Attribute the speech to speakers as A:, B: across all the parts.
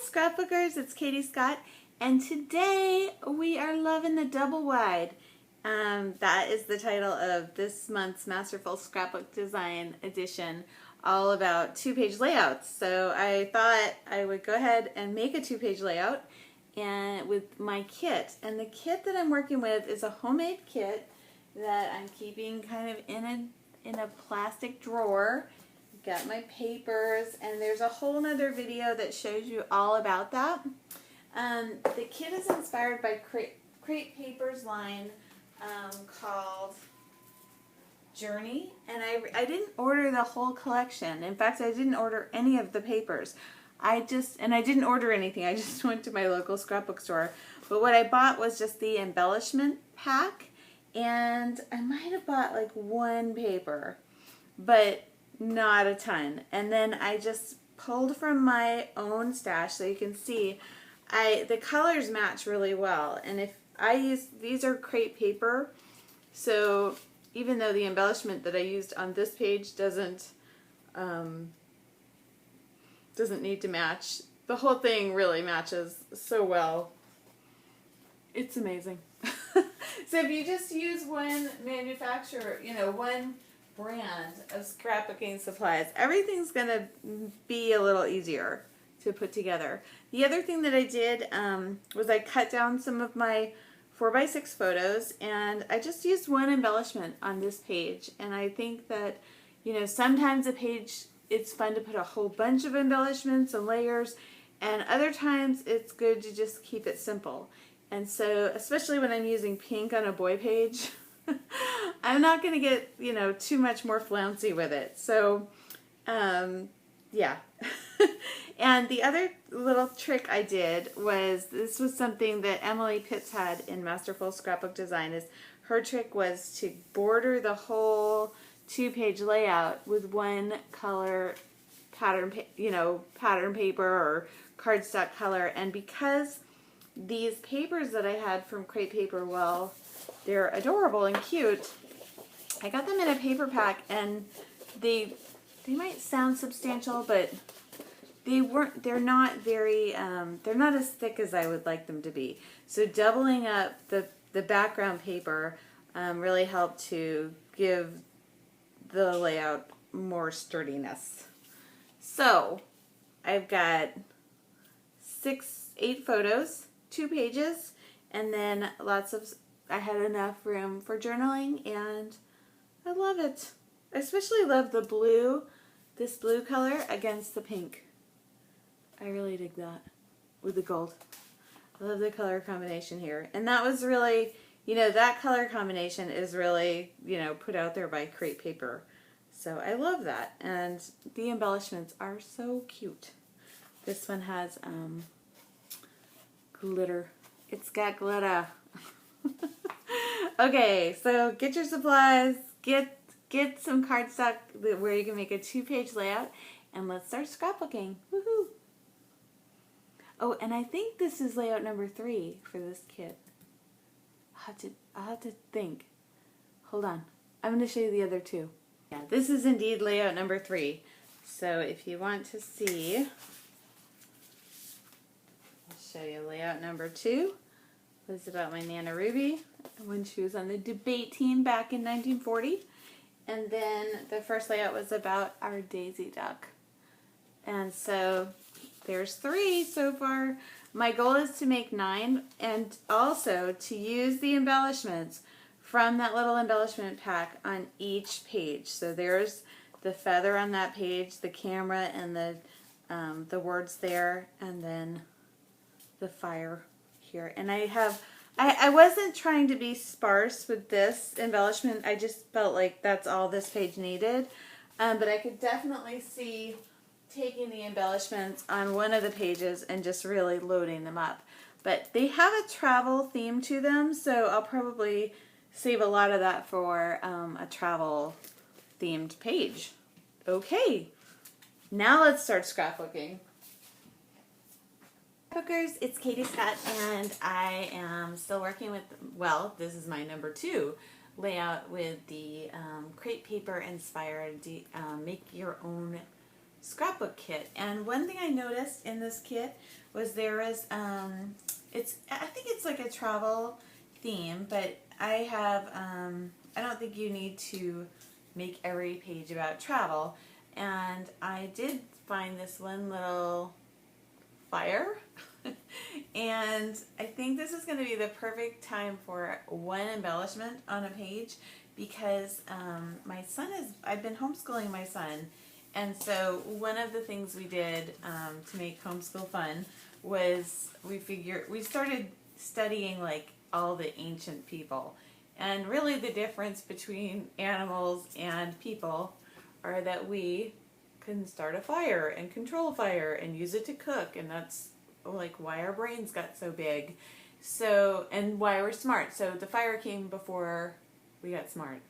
A: Scrapbookers, it's Katie Scott, and today we are loving the double wide. That is the title of this month's Masterful Scrapbook Design Edition, all about two-page layouts. So I thought I would go ahead and make a two-page layout and with my kit. And the kit that I'm working with is a homemade kit that I'm keeping kind of in a plastic drawer. Got my papers, and there's a whole nother video that shows you all about that. The kit is inspired by Crepe Paper's line called Journey, and I didn't order the whole collection. In fact, I didn't order any of the papers. I didn't order anything. I just went to my local scrapbook store. But what I bought was just the embellishment pack, and I might have bought like one paper, but not a ton. And then I just pulled from my own stash, so you can see the colors match really well. And if I use, these are crepe paper, so even though the embellishment that I used on this page doesn't need to match, the whole thing really matches so well. It's amazing. So if you just use one manufacturer, one brand of scrapbooking supplies, everything's going to be a little easier to put together. The other thing that I did was I cut down some of my 4x6 photos, and I just used one embellishment on this page. And I think that, sometimes a page, it's fun to put a whole bunch of embellishments and layers, and other times it's good to just keep it simple. And so, especially when I'm using pink on a boy page, I'm not going to get, too much more flouncy with it. So, yeah. And the other little trick I did was, this was something that Emily Pitts had in Masterful Scrapbook Design, is her trick was to border the whole two-page layout with one color pattern, pattern paper or cardstock color. And because these papers that I had from Crepe Paper, well, they're adorable and cute, I got them in a paper pack, and they might sound substantial, but they're not very, they're not as thick as I would like them to be. So doubling up the background paper really helped to give the layout more sturdiness. So I've got 8 photos, 2 pages, and then I had enough room for journaling, and I love it. I especially love the blue, this blue color against the pink. I really dig that with the gold. I love the color combination here. And that was really, that color combination is really, put out there by Crepe Paper. So I love that. And the embellishments are so cute. This one has glitter. It's got glitter. Okay, so get your supplies, get some cardstock where you can make a 2-page layout, and let's start scrapbooking. Woohoo! Oh, and I think this is layout number 3 for this kit. I'll have to think. Hold on. I'm going to show you the other 2. Yeah, this is indeed layout number 3. So if you want to see, I'll show you layout number 2. This is about my Nana Ruby when she was on the debate team back in 1940. And then the first layout was about our Daisy Duck. And so there's 3 so far. My goal is to make 9, and also to use the embellishments from that little embellishment pack on each page. So there's the feather on that page, the camera, and the words there, and then the fire here. And I wasn't trying to be sparse with this embellishment. I just felt like that's all this page needed. But I could definitely see taking the embellishments on one of the pages and just really loading them up. But they have a travel theme to them, so I'll probably save a lot of that for a travel themed page. Okay, now let's start scrapbooking. Scrapbookers, it's Katie Scott, and I am still working with, well, this is my number 2 layout with the Crepe Paper inspired make your own scrapbook kit. And one thing I noticed in this kit was there is, I think it's like a travel theme, but I don't think you need to make every page about travel. And I did find this one little fire. And I think this is going to be the perfect time for one embellishment on a page, because I've been homeschooling my son, and so one of the things we did to make homeschool fun was we started studying like all the ancient people, and really the difference between animals and people are that we can start a fire and control fire and use it to cook, and that's like why our brains got so big, so, and why we're smart. So the fire came before we got smart.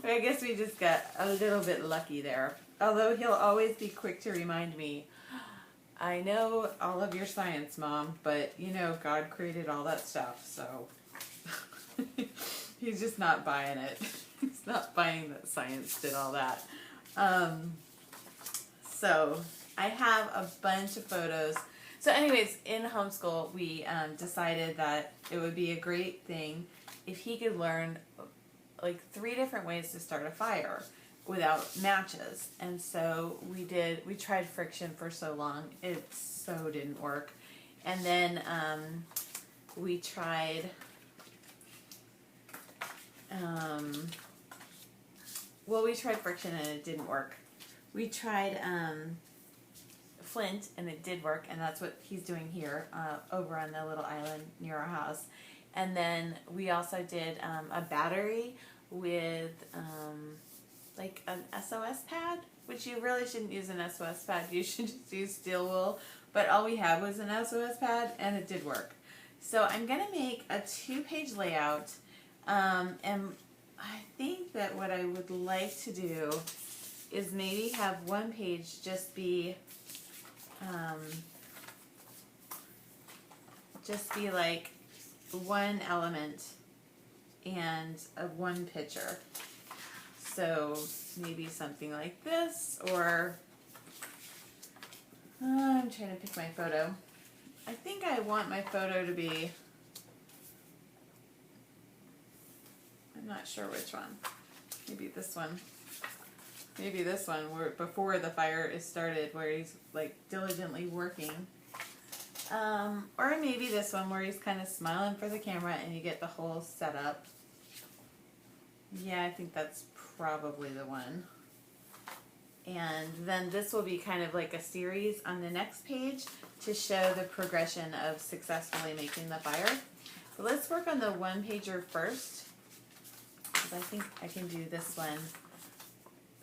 A: I guess we just got a little bit lucky there. Although he'll always be quick to remind me, I know all of your science, Mom, but you know God created all that stuff, so he's just not buying it. He's not buying that science did all that. So I have a bunch of photos. So anyways, in homeschool, we decided that it would be a great thing if he could learn like 3 different ways to start a fire without matches. And so we tried friction for so long, it so didn't work. And then we tried, we tried friction and it didn't work. We tried flint and it did work, and that's what he's doing here over on the little island near our house. And then we also did a battery with like an SOS pad, which you really shouldn't use an SOS pad. You should just use steel wool. But all we had was an SOS pad, and it did work. So I'm going to make a 2-page layout, and I think that what I would like to do is maybe have one page just be like one element and one picture. So maybe something like this, or I'm trying to pick my photo. I think I want my photo to be, I'm not sure which one. Maybe this one. Maybe this one, where before the fire is started, where he's like diligently working. Or maybe this one where he's kind of smiling for the camera and you get the whole setup. Yeah, I think that's probably the one. And then this will be kind of like a series on the next page to show the progression of successfully making the fire. So let's work on the 1-pager first, because I think I can do this one,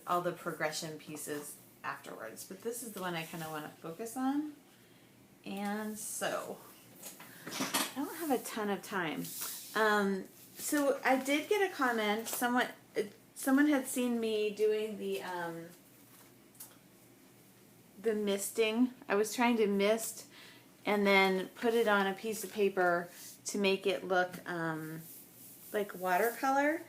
A: all the progression pieces afterwards. But this is the one I kind of want to focus on. And so, I don't have a ton of time. So I did get a comment. Someone had seen me doing the misting. I was trying to mist and then put it on a piece of paper to make it look like watercolor.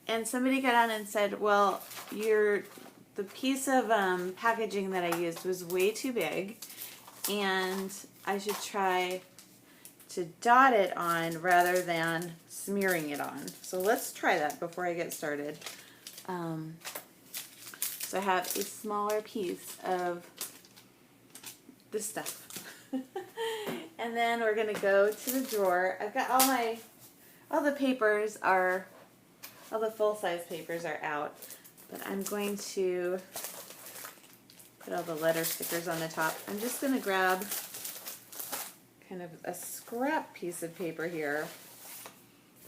A: And somebody got on and said, well, the piece of packaging that I used was way too big, and I should try to dot it on rather than smearing it on. So let's try that before I get started. So I have a smaller piece of this stuff. And then we're going to go to the drawer. I've got all the papers are, all the full-size papers are out, but I'm going to put all the letter stickers on the top. I'm just going to grab kind of a scrap piece of paper here.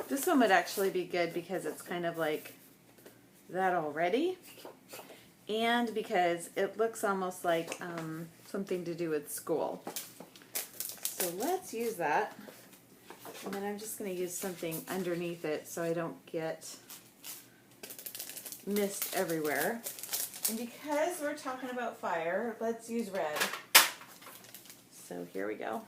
A: This one would actually be good because it's kind of like that already, and because it looks almost like something to do with school. So let's use that. And then I'm just going to use something underneath it so I don't get mist everywhere. And because we're talking about fire, let's use red. So here we go.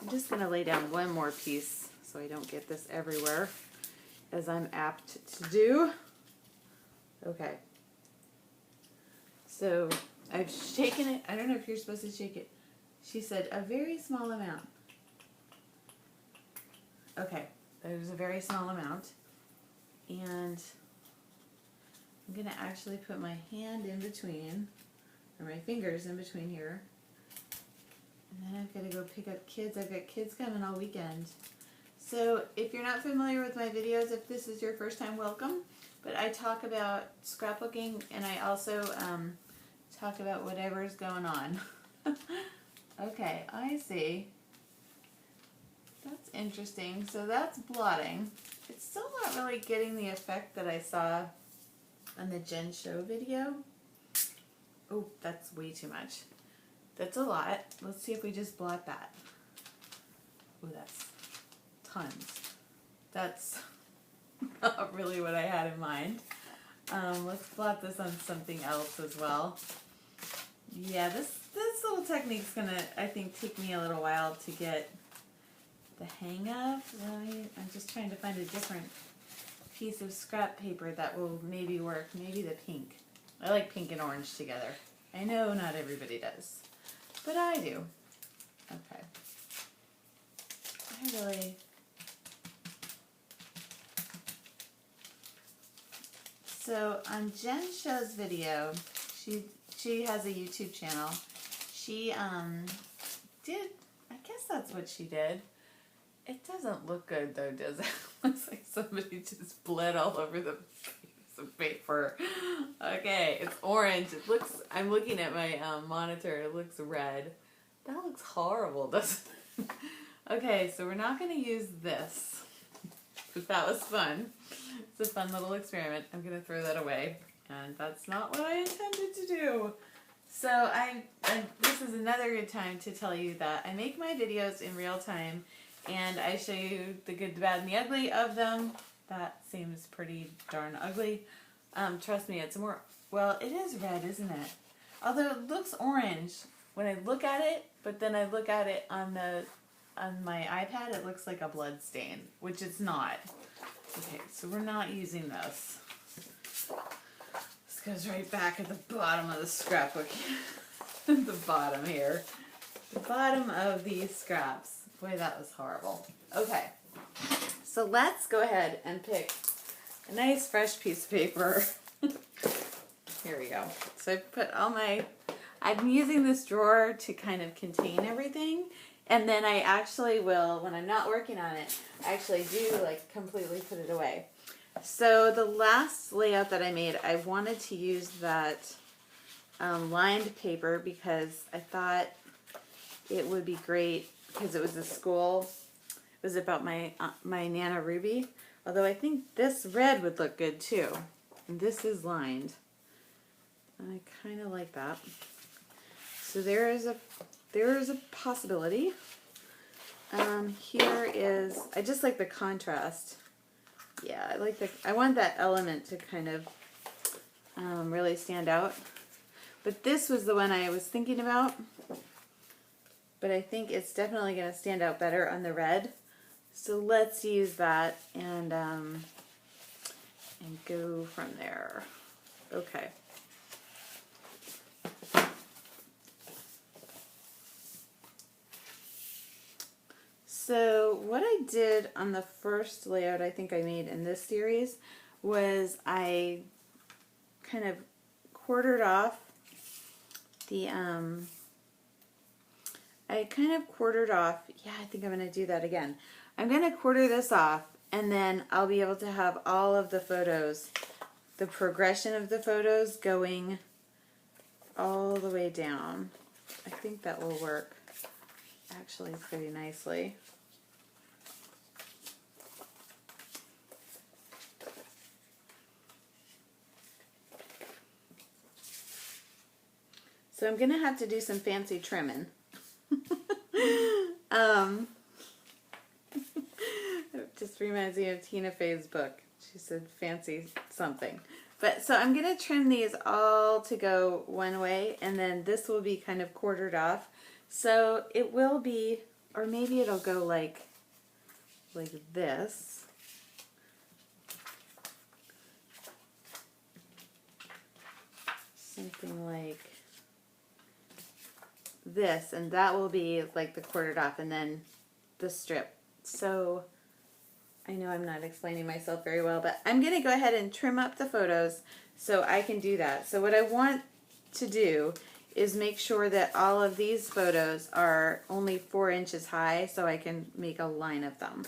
A: I'm just going to lay down one more piece so I don't get this everywhere, as I'm apt to do. Okay. So I've shaken it. I don't know if you're supposed to shake it. She said a very small amount. Okay, there's a very small amount. And I'm going to actually put my hand in between, or my fingers in between here. And then I've got to go pick up kids. I've got kids coming all weekend. So if you're not familiar with my videos, if this is your first time, welcome. But I talk about scrapbooking, and I also talk about whatever's going on. Okay, I see. That's interesting. So that's blotting. It's still not really getting the effect that I saw on the Jen Show video. Oh, that's way too much. That's a lot. Let's see if we just blot that. Oh, that's tons. That's not really what I had in mind. Let's blot this on something else as well. Yeah, this little technique's gonna, I think, take me a little while to get the hang of. I'm just trying to find a different piece of scrap paper that will maybe work. Maybe the pink. I like pink and orange together. I know not everybody does, but I do. Okay. I really... So on Jen Show's video, she has a YouTube channel. She did, I guess that's what she did. It doesn't look good though, does it? It looks like somebody just bled all over the piece of paper. Okay, it's orange. It looks, I'm looking at my monitor, it looks red. That looks horrible, doesn't it? Okay, so we're not going to use this. But that was fun. It's a fun little experiment. I'm going to throw that away. And that's not what I intended to do. So this is another good time to tell you that I make my videos in real time. And I show you the good, the bad, and the ugly of them. That seems pretty darn ugly. Trust me, it's more, well, it is red, isn't it? Although it looks orange when I look at it, but then I look at it on my iPad, it looks like a blood stain, which it's not. Okay, so we're not using this. This goes right back at the bottom of the scrapbook. The bottom here. The bottom of these scraps. Boy, that was horrible. Okay, so let's go ahead and pick a nice fresh piece of paper. Here we go. So I put all I'm using this drawer to kind of contain everything. And then I actually will, when I'm not working on it, I actually do like completely put it away. So the last layout that I made, I wanted to use that lined paper because I thought it would be great because it was a school. It was about my Nana Ruby. Although I think this red would look good too. And this is lined. And I kind of like that. So there is a possibility. Here is, I just like the contrast. Yeah, I want that element to kind of really stand out. But this was the one I was thinking about. But I think it's definitely going to stand out better on the red. So let's use that and go from there. Okay. So what I did on the first layout I think I made in this series was I kind of quartered off the, yeah, I think I'm going to do that again. I'm going to quarter this off and then I'll be able to have all of the photos, the progression of the photos going all the way down. I think that will work actually pretty nicely. So I'm going to have to do some fancy trimming. It just reminds me of Tina Fey's book. She said fancy something. But so I'm going to trim these all to go one way, and then this will be kind of quartered off. So it will be, or maybe it'll go like this. something like this, and that will be like the quartered off, and then the strip. So I know I'm not explaining myself very well, but I'm going to go ahead and trim up the photos so I can do that. So what I want to do is make sure that all of these photos are only 4 inches high so I can make a line of them.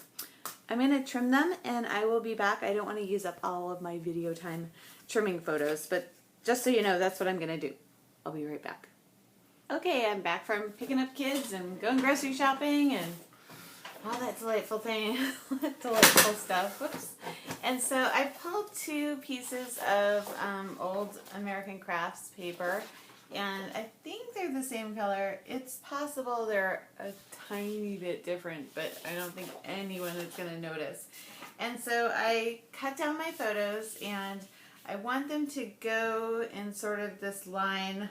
A: I'm going to trim them and I will be back. I don't want to use up all of my video time trimming photos, but just so you know, that's what I'm going to do. I'll be right back. Okay, I'm back from picking up kids and going grocery shopping and all that delightful delightful stuff. Whoops. And so I pulled 2 pieces of old American Crafts paper, and I think they're the same color. It's possible they're a tiny bit different, but I don't think anyone is going to notice. And so I cut down my photos, and I want them to go in sort of this line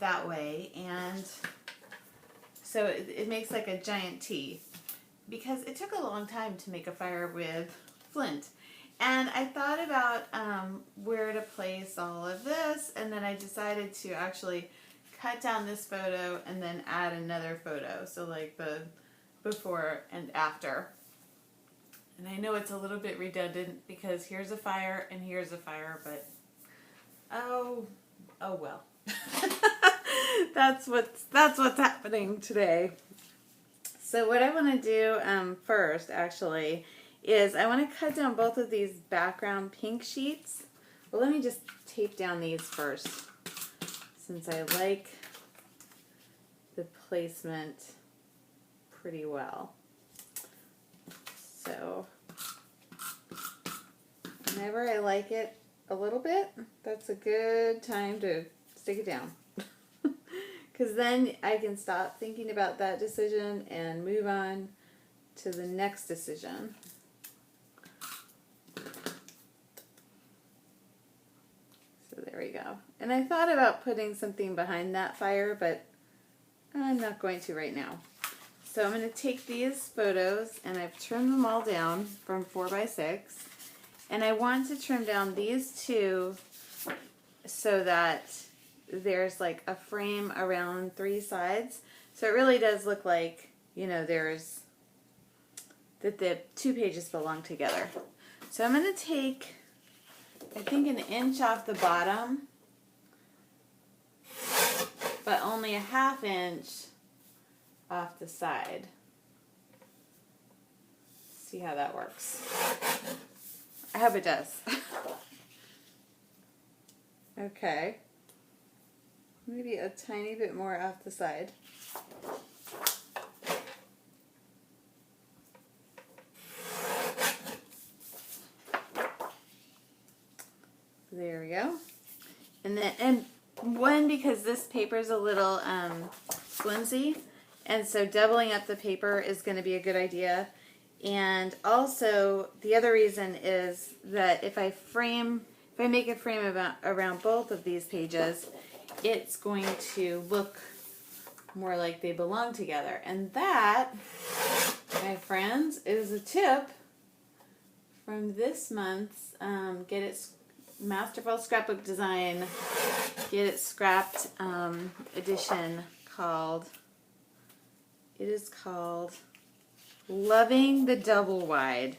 A: that way, and so it makes like a giant T, because it took a long time to make a fire with flint. And I thought about where to place all of this, and then I decided to actually cut down this photo and then add another photo. So like the before and after. And I know it's a little bit redundant because here's a fire and here's a fire, but oh well. That's what's happening today. So what I want to do first, actually, is I want to cut down both of these background pink sheets. Well, let me just tape down these first, since I like the placement pretty well. So whenever I like it a little bit, that's a good time to stick it down. Because then I can stop thinking about that decision and move on to the next decision. So there we go. And I thought about putting something behind that fire, but I'm not going to right now. So I'm going to take these photos, and I've trimmed them all down from 4x6. And I want to trim down these 2 so that there's like a frame around 3 sides. So it really does look like, you know, there's that the 2 pages belong together. So I'm going to take, I think, 1 inch off the bottom, but only a 1/2 inch off the side. See how that works. I hope it does. Okay. Maybe a tiny bit more off the side. There we go. And one, because this paper is a little flimsy, and so doubling up the paper is going to be a good idea. And also, the other reason is that if I make a frame around both of these pages, it's going to look more like they belong together. And that, my friends, is a tip from this month's Get It Masterful Scrapbook Design, Get It Scrapped edition called, it is called Loving the Double Wide.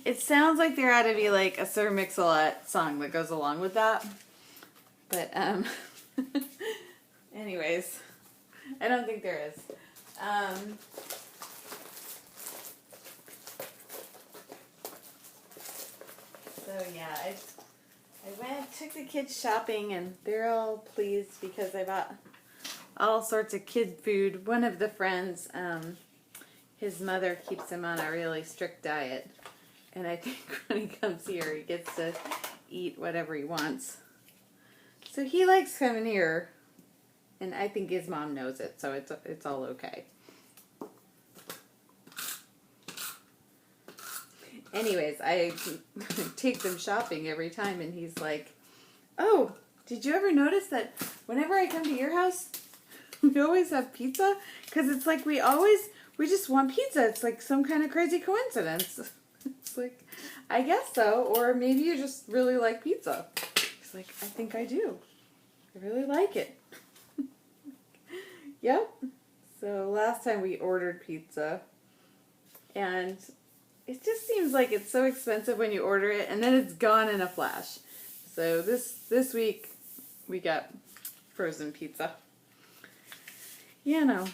A: It sounds like there ought to be like a Sir Mix-a-Lot song that goes along with that. But, anyways, I don't think there is. So yeah, I took the kids shopping, and they're all pleased because I bought all sorts of kid food. One of the friends, his mother keeps him on a really strict diet, and I think when he comes here, he gets to eat whatever he wants. So he likes coming here, and I think his mom knows it, so it's all okay. Anyways, I take them shopping every time, and he's like, "Oh, did you ever notice that whenever I come to your house, we always have pizza? Because it's like we just want pizza. It's like some kind of crazy coincidence." It's like, I guess so, or maybe you just really like pizza. He's like, I think I do. I really like it. Yep. So last time we ordered pizza, and it just seems like it's so expensive when you order it, and then it's gone in a flash. So this week we got frozen pizza. You know.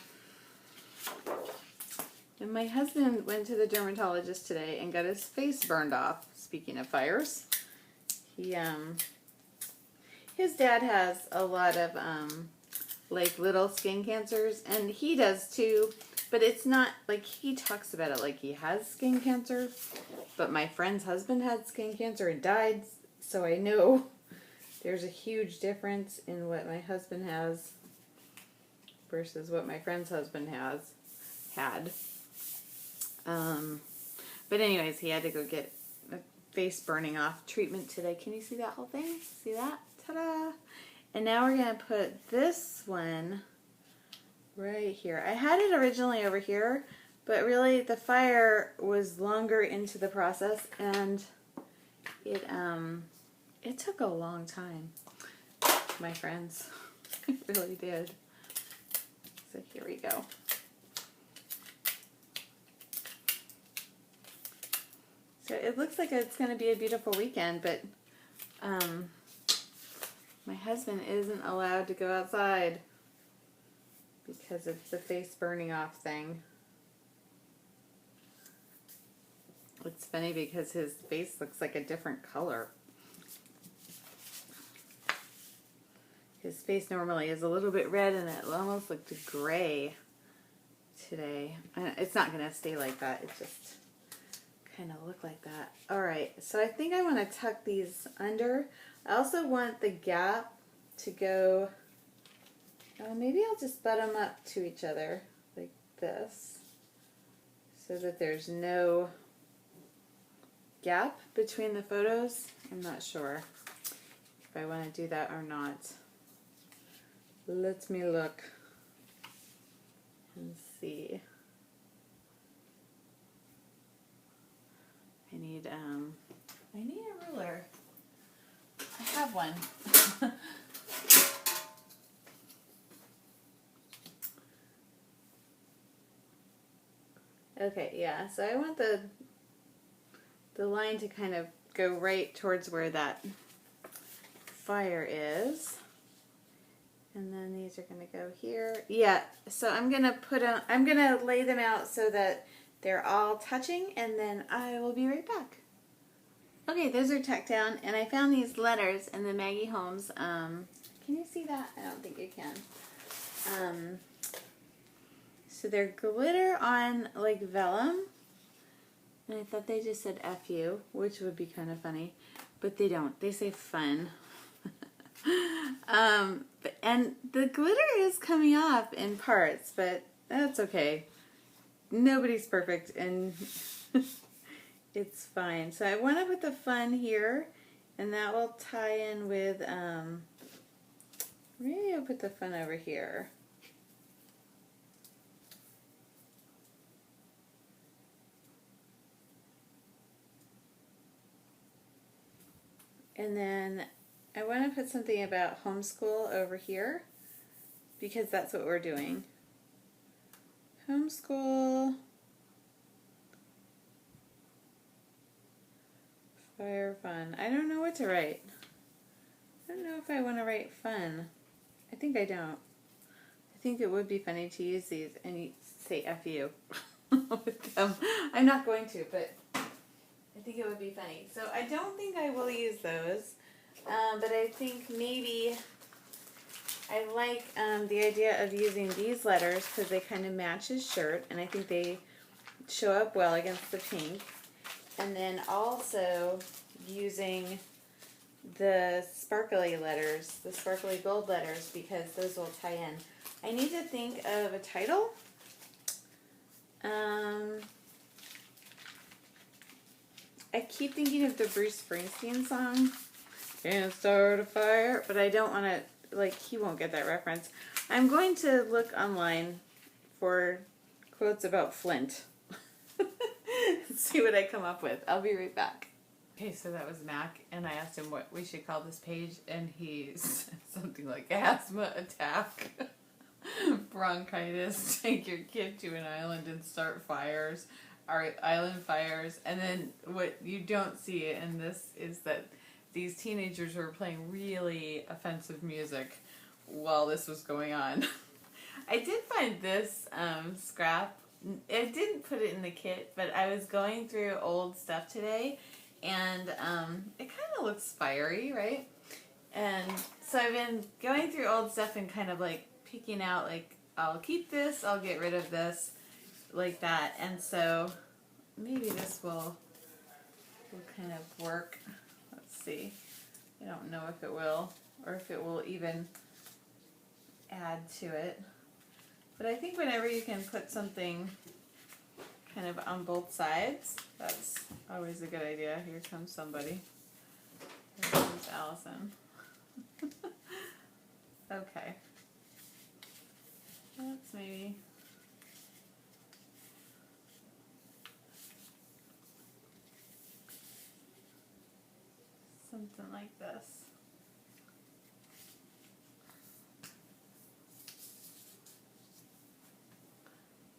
A: And my husband went to the dermatologist today and got his face burned off. Speaking of fires, his dad has a lot of like little skin cancers, and he does too. But it's not like he talks about it like he has skin cancer. But my friend's husband had skin cancer and died, so I know there's a huge difference in what my husband has versus what my friend's husband had. But anyways, he had to go get a face burning off treatment today. Can you see that whole thing? See that? Ta-da! And now we're going to put this one right here. I had it originally over here, but really the fire was longer into the process, and it took a long time, my friends. It really did. So here we go. So it looks like it's going to be a beautiful weekend, but my husband isn't allowed to go outside because of the face burning off thing. It's funny because his face looks like a different color. His face normally is a little bit red, and it almost looked gray today. It's not going to stay like that. It just kind of look like that. Alright, so I think I want to tuck these under. I also want the gap to go, maybe I'll just butt them up to each other like this so that there's no gap between the photos. I'm not sure if I want to do that or not. Let me look and see. I need a ruler. I have one. Okay, yeah, so I want the line to kind of go right towards where that fire is. And then these are going to go here. Yeah, so I'm going to lay them out so that they're all touching, and then I will be right back. Okay, those are tucked down, and I found these letters in the Maggie Holmes. Can you see that? I don't think you can. So they're glitter on like vellum, and I thought they just said F-U, which would be kind of funny, but they don't. They say fun. And the glitter is coming off in parts, but that's okay. Nobody's perfect, and it's fine. So I want to put the fun here, and that will tie in with, maybe I'll put the fun over here. And then I want to put something about homeschool over here, because that's what we're doing. Homeschool, fire, fun. I don't know what to write. I don't know if I want to write fun. I think I don't. I think it would be funny to use these and say F-U with them. I'm not going to, but I think it would be funny. So I don't think I will use those, but I think maybe I like the idea of using these letters because they kind of match his shirt, and I think they show up well against the pink. And then also using the sparkly letters, the sparkly gold letters, because those will tie in. I need to think of a title. I keep thinking of the Bruce Springsteen song, Can't Start a Fire, but I don't want to, like, he won't get that reference. I'm going to look online for quotes about Flint. see what I come up with. I'll be right back. Okay, so that was Mac, and I asked him what we should call this page, and he said something like asthma attack, bronchitis, take your kid to an island and start fires, our island fires, and then what you don't see in this is that these teenagers were playing really offensive music while this was going on. I did find this scrap. I didn't put it in the kit, but I was going through old stuff today, and it kind of looks fiery, right? And so I've been going through old stuff and kind of like picking out, like, I'll keep this, I'll get rid of this, like that. And so maybe this will kind of work. Let's see. I don't know if it will, or if it will even add to it. But I think whenever you can put something kind of on both sides, that's always a good idea. Here comes somebody. Here comes Allison. Okay. Let's maybe... something like this.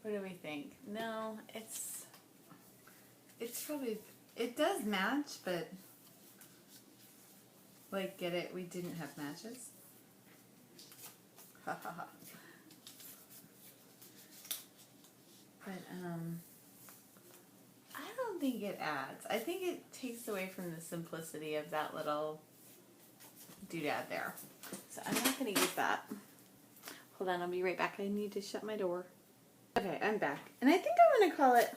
A: What do we think? No, it's probably, it does match, but, like, get it? We didn't have matches. Ha ha ha. But, I don't think it adds. I think it takes away from the simplicity of that little doodad there. So I'm not going to use that. Hold on, I'll be right back. I need to shut my door. Okay, I'm back. And I think I want to call it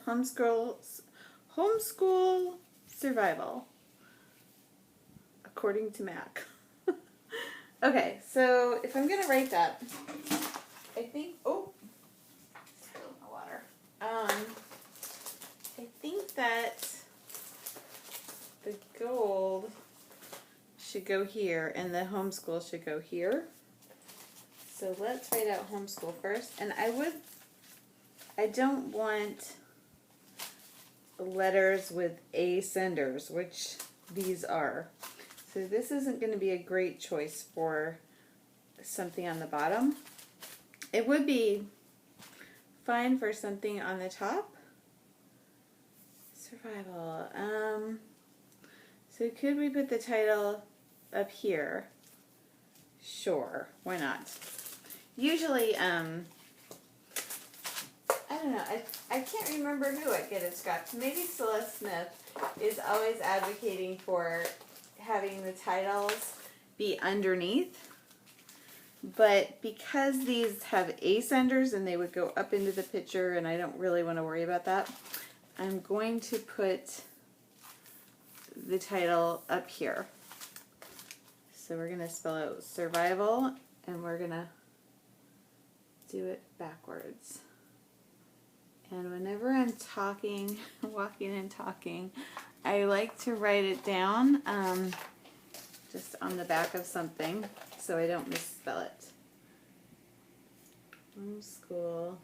A: Homeschool Survival, according to Mac. Okay, so if I'm going to write that, I think, oh, spilled my water. I think that the gold should go here and the homeschool should go here. So let's write out homeschool first. And I don't want letters with A senders, which these are. So this isn't going to be a great choice for something on the bottom. It would be fine for something on the top. Survival. So could we put the title up here? Sure, why not? Usually, I don't know, I can't remember who at Get It Scrapped. Maybe Celeste Smith is always advocating for having the titles be underneath. But because these have A-senders and they would go up into the picture and I don't really want to worry about that, I'm going to put the title up here. So we're going to spell out survival and we're going to do it backwards. And whenever I'm talking, walking and talking, I like to write it down just on the back of something so I don't misspell it. Homeschool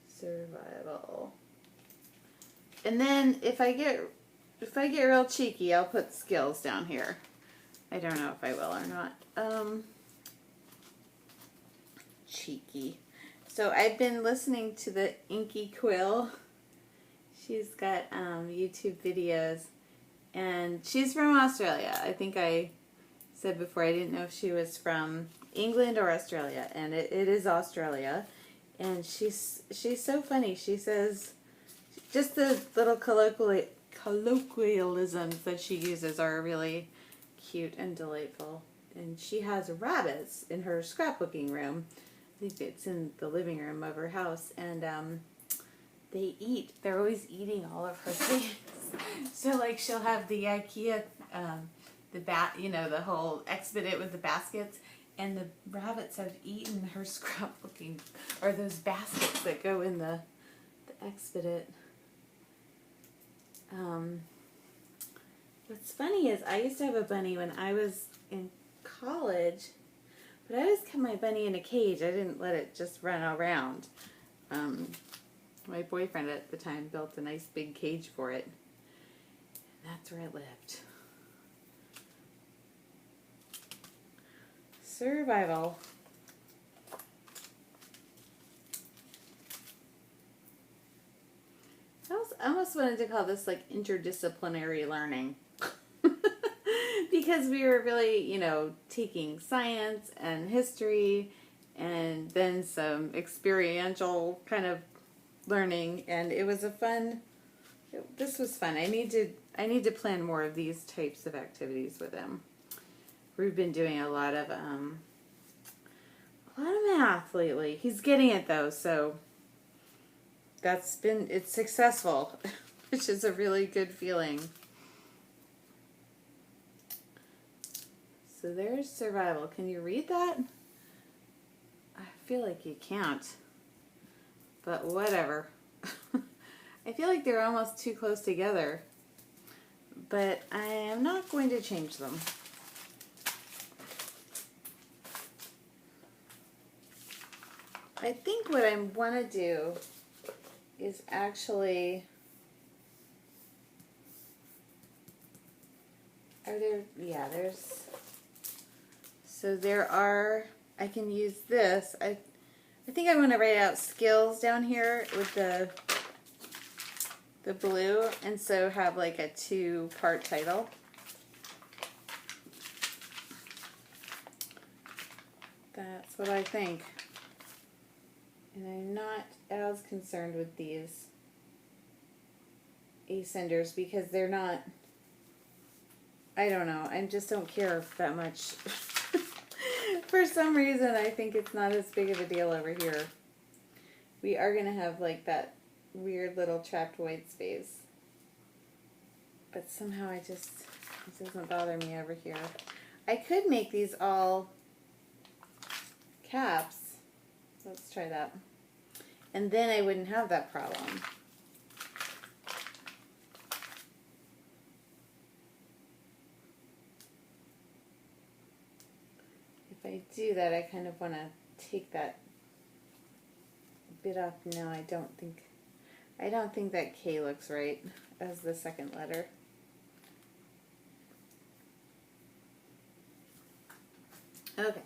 A: survival. And then if I get real cheeky, I'll put skills down here. I don't know if I will or not. Cheeky. So I've been listening to the Inky Quill. She's got YouTube videos, and she's from Australia. I think I said before I didn't know if she was from England or Australia, and it is Australia. And she's so funny. She says just the little colloquialisms that she uses are really cute and delightful. And she has rabbits in her scrapbooking room. I think it's in the living room of her house, and they're always eating all of her things. So like she'll have the IKEA, the whole expedite with the baskets, and the rabbits have eaten her scrapbooking, or those baskets that go in the expedite. What's funny is I used to have a bunny when I was in college, but I always kept my bunny in a cage. I didn't let it just run around. My boyfriend at the time built a nice big cage for it. And that's where it lived. Survival. I almost wanted to call this like interdisciplinary learning. Because we were really, you know, taking science and history and then some experiential kind of learning, and it was this was fun. I need to plan more of these types of activities with him. We've been doing a lot of math lately. He's getting it though, so it's successful, which is a really good feeling. So there's survival. Can you read that? I feel like you can't, but whatever. I feel like they're almost too close together, but I am not going to change them. I think what I want to do is actually, I can use this. I think I want to write out skills down here with the blue, and so have like a 2-part title. That's what I think. And I'm not as concerned with these ascenders because they're not, I don't know, I just don't care that much. For some reason, I think it's not as big of a deal over here. We are going to have like that weird little trapped white space. But somehow it doesn't bother me over here. I could make these all caps. Let's try that. And then I wouldn't have that problem. If I do that, I kind of want to take that bit off. No, I don't think that K looks right as the second letter. Okay.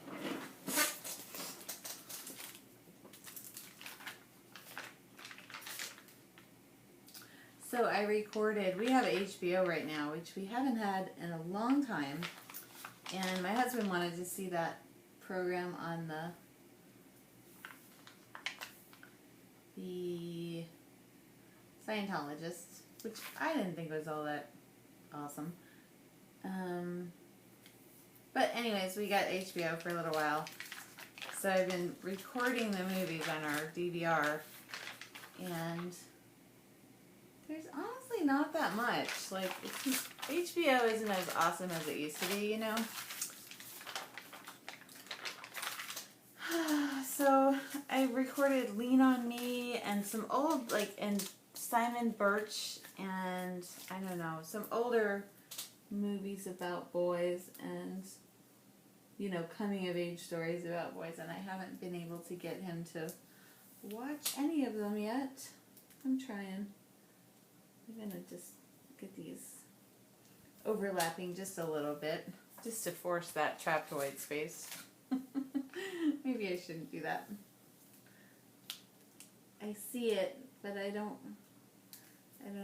A: So I recorded, we have HBO right now, which we haven't had in a long time. And my husband wanted to see that program on the Scientologists, which I didn't think was all that awesome. But anyways, we got HBO for a little while. So I've been recording the movies on our DVR, and there's honestly not that much. Like, HBO isn't as awesome as it used to be, you know? So I recorded Lean on Me and some old, and Simon Birch and, I don't know, some older movies about boys and, you know, coming of age stories about boys, and I haven't been able to get him to watch any of them yet. I'm trying. I'm going to just get these overlapping just a little bit, just to force that trapped white space. Maybe I shouldn't do that. I see it, but I don't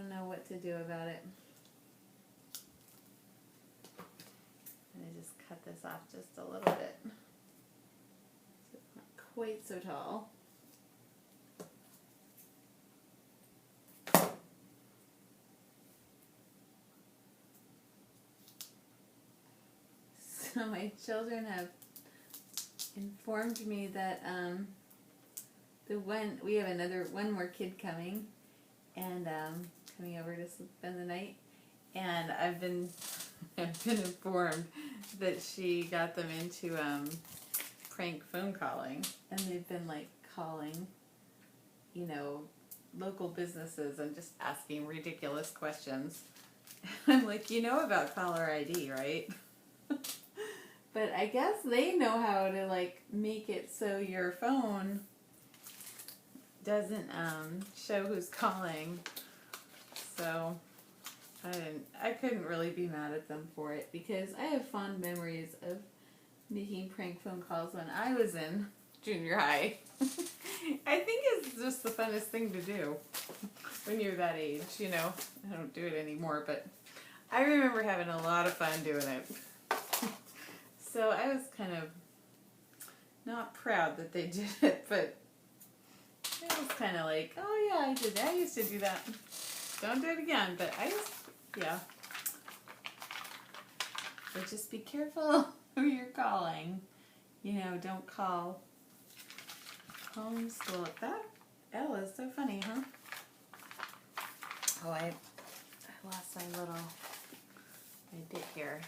A: know what to do about it. I'm going to just cut this off just a little bit. So it's not quite so tall. So my children have informed me that we have one more kid coming, and coming over to spend the night, and I've been informed that she got them into prank phone calling, and they've been like calling, you know, local businesses and just asking ridiculous questions. I'm like, you know about caller ID, right? But I guess they know how to, like, make it so your phone doesn't show who's calling. So I couldn't really be mad at them for it because I have fond memories of making prank phone calls when I was in junior high. I think it's just the funnest thing to do when you're that age, you know. I don't do it anymore, but I remember having a lot of fun doing it. So I was kind of not proud that they did it, but it was kind of like, oh yeah, I did that. I used to do that. Don't do it again, but yeah. But just be careful who you're calling. You know, don't call homeschool. That L is so funny, huh? Oh, I lost my bit here.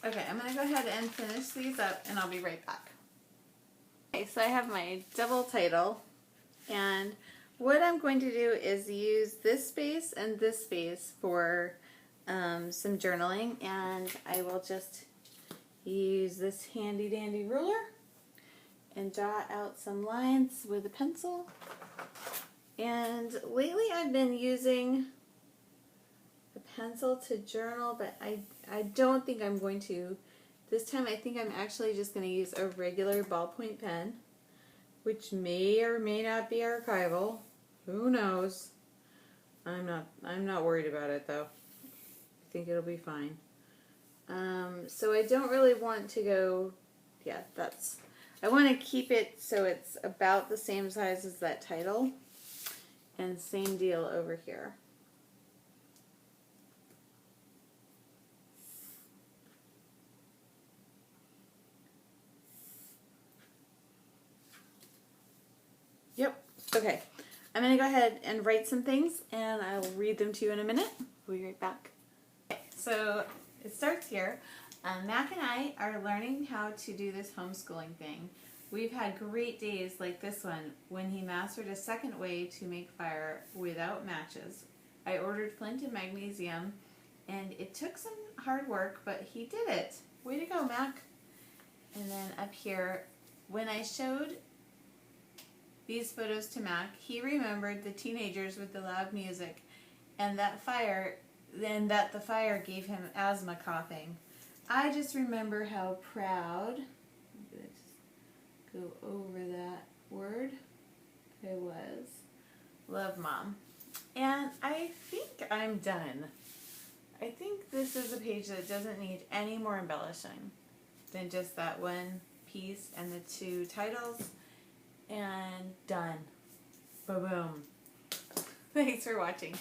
A: Okay, I'm going to go ahead and finish these up and I'll be right back. Okay, so I have my double title, and what I'm going to do is use this space and this space for some journaling, and I will just use this handy dandy ruler and draw out some lines with a pencil. And lately I've been using a pencil to journal, but I don't think I'm going to. This time I think I'm actually just going to use a regular ballpoint pen, which may or may not be archival. Who knows? I'm not worried about it though. I think it'll be fine. So I don't really want to go, yeah, I want to keep it so it's about the same size as that title. And same deal over here. Yep. Okay. I'm going to go ahead and write some things, and I'll read them to you in a minute. We'll be right back. Okay, so it starts here. Mac and I are learning how to do this homeschooling thing. We've had great days like this one when he mastered a second way to make fire without matches. I ordered flint and magnesium, and it took some hard work, but he did it. Way to go, Mac. And then up here, when I showed these photos to Mac, he remembered the teenagers with the loud music and that the fire gave him asthma coughing. I just remember how proud, go over that word, I was. Love, Mom. And I think I'm done. I think this is a page that doesn't need any more embellishing than just that one piece and the two titles, and done. Ba-boom. Thanks for watching.